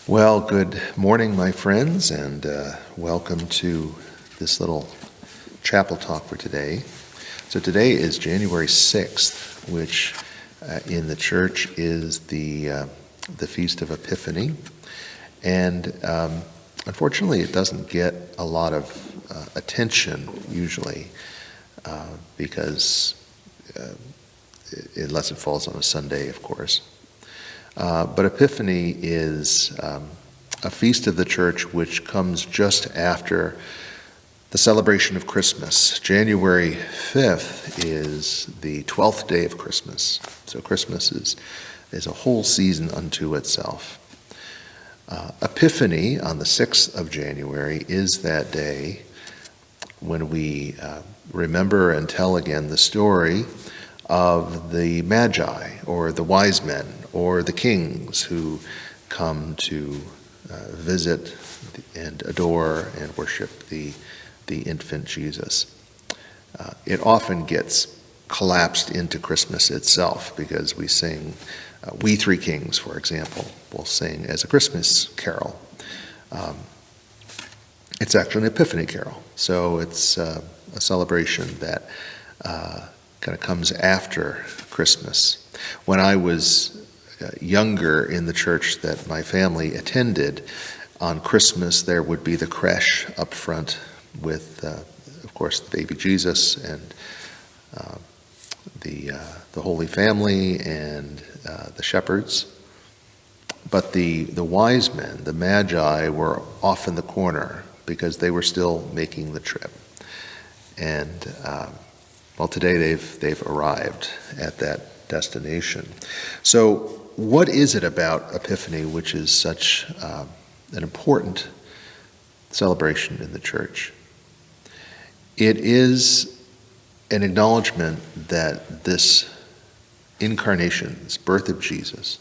Well, good morning, my friends, and welcome to this little chapel talk for today. So today is January 6th, which in the church is the Feast of Epiphany. And unfortunately, it doesn't get a lot of attention usually because unless it falls on a Sunday, of course. But Epiphany is a feast of the church which comes just after the celebration of Christmas. January 5th is the 12th day of Christmas. So Christmas is a whole season unto itself. Epiphany on the 6th of January is that day when we remember and tell again the story of the Magi, or the wise men, or the kings who come to visit and adore and worship the infant Jesus. It often gets collapsed into Christmas itself because we sing, We Three Kings, for example, will sing as a Christmas carol. It's actually an Epiphany carol, so it's a celebration that kind of comes after Christmas. When I was younger in the church that my family attended, on Christmas there would be the creche up front with, of course, the baby Jesus and the Holy Family and the shepherds. But the wise men, the Magi, were off in the corner because they were still making the trip. And well, today they've arrived at that destination. So what is it about Epiphany which is such an important celebration in the church? It is an acknowledgement that this incarnation, this birth of Jesus,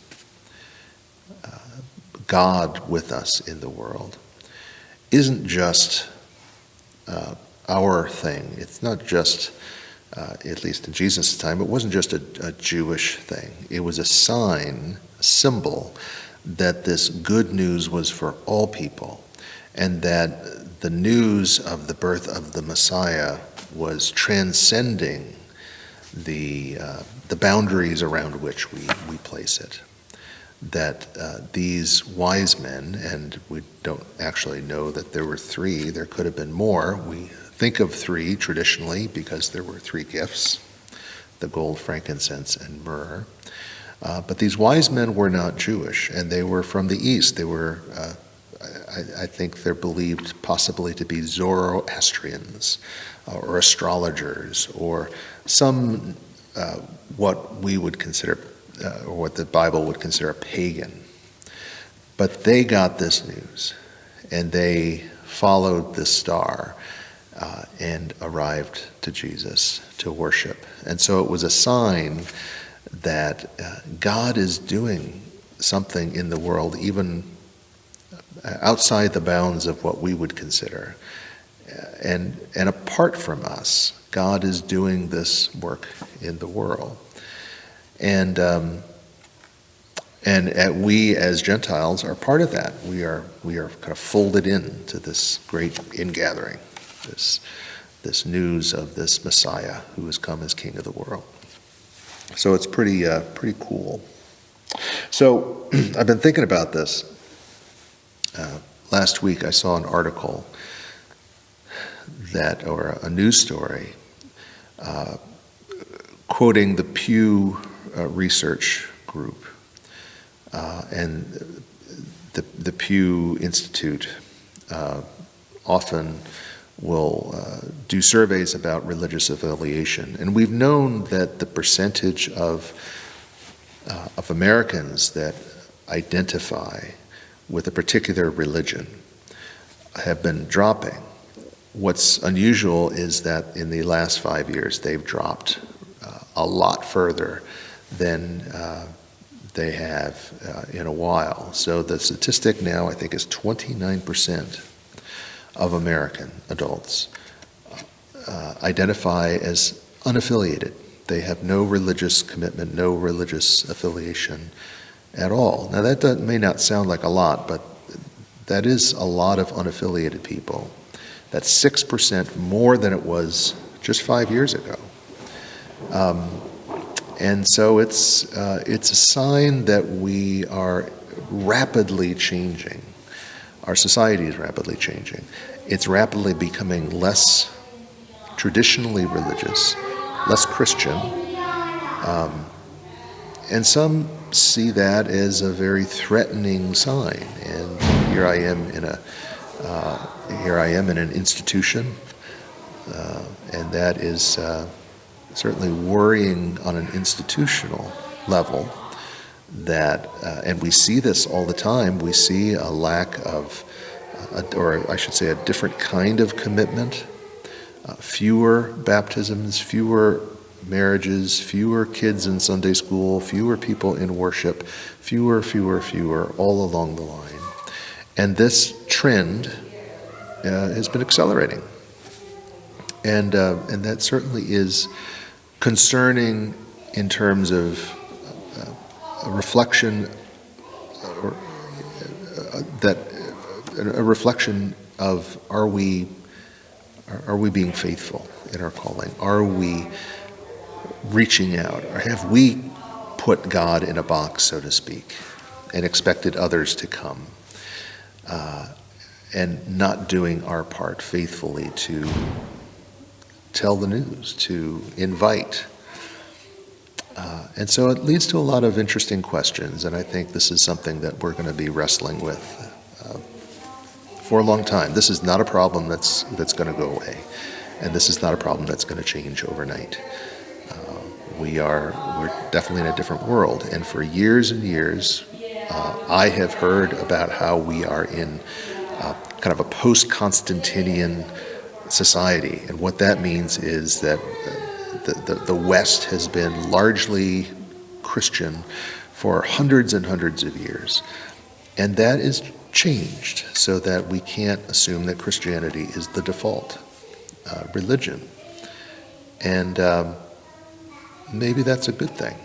God with us in the world, isn't just our thing. It's not just at least in Jesus' time, it wasn't just a Jewish thing. It was a sign, a symbol, that this good news was for all people, and that the news of the birth of the Messiah was transcending the boundaries around which we place it. That these wise men, and we don't actually know that there were three, there could have been more. We think of three traditionally because there were three gifts, the gold, frankincense, and myrrh. But these wise men were not Jewish, and they were from the East. They were, I think they're believed possibly to be Zoroastrians or astrologers or some what we would consider, or what the Bible would consider a pagan. But they got this news, and they followed this star and arrived to Jesus to worship. And so it was a sign that God is doing something in the world even outside the bounds of what we would consider. And apart from us, God is doing this work in the world. And we as Gentiles are part of that. We are kind of folded into this great ingathering, this news of this Messiah who has come as King of the world. So it's pretty cool. So I've been thinking about this. Last week I saw an article or a news story quoting the Pew Research Group and the Pew Institute often will do surveys about religious affiliation. And we've known that the percentage of Americans that identify with a particular religion have been dropping. What's unusual is that in the last 5 years, they've dropped a lot further than they have in a while. So the statistic now, I think, is 29% of American adults identify as unaffiliated. They have no religious commitment, no religious affiliation at all. Now that may not sound like a lot, but That is a lot of unaffiliated people. That's 6% more than it was just 5 years ago. And so it's a sign that we are rapidly changing. Our society is rapidly changing. It's rapidly becoming less traditionally religious, less Christian, and some see that as a very threatening sign. And here I am in an institution, and that is certainly worrying on an institutional level. That and we see this all the time. We see a lack of, or I should say, a different kind of commitment. Fewer baptisms, fewer marriages, fewer kids in Sunday school, fewer people in worship, fewer, all along the line. And this trend has been accelerating. And that certainly is concerning in terms of a reflection, a reflection of are we being faithful in our calling? Are we reaching out? Or have we put God in a box, so to speak, and expected others to come, and not doing our part faithfully to tell the news, to invite? And so it leads to a lot of interesting questions, and I think this is something that we're going to be wrestling with for a long time. This is not a problem that's going to go away, and this is not a problem that's going to change overnight. We're definitely in a different world, and for years and years, I have heard about how we are in kind of a post-Constantinian society, and what that means is that the West has been largely Christian for hundreds and hundreds of years, and that is changed so that we can't assume that Christianity is the default religion. And maybe that's a good thing.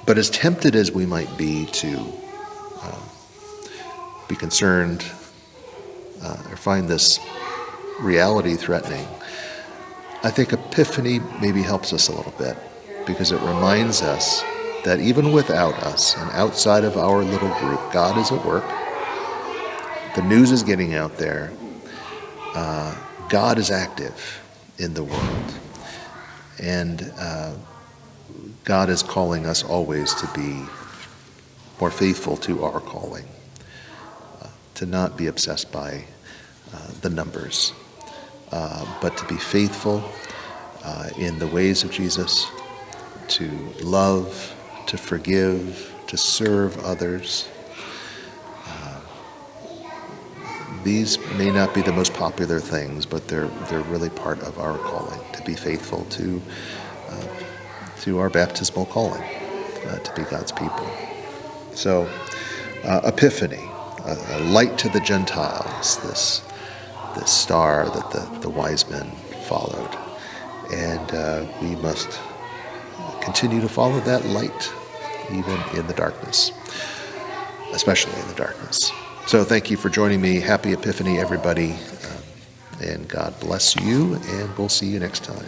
But as tempted as we might be to be concerned or find this reality threatening, I think Epiphany maybe helps us a little bit, because it reminds us that even without us and outside of our little group, God is at work. The news is getting out there. God is active in the world. And God is calling us always to be more faithful to our calling, to not be obsessed by the numbers, but to be faithful in the ways of Jesus, to love, to forgive, to serve others. These may not be the most popular things, but they're really part of our calling, to be faithful to our baptismal calling, to be God's people. So, Epiphany, a light to the Gentiles, this star that the wise men followed. And we must continue to follow that light, even in the darkness, especially in the darkness. So thank you for joining me. Happy Epiphany, everybody. And God bless you, and we'll see you next time.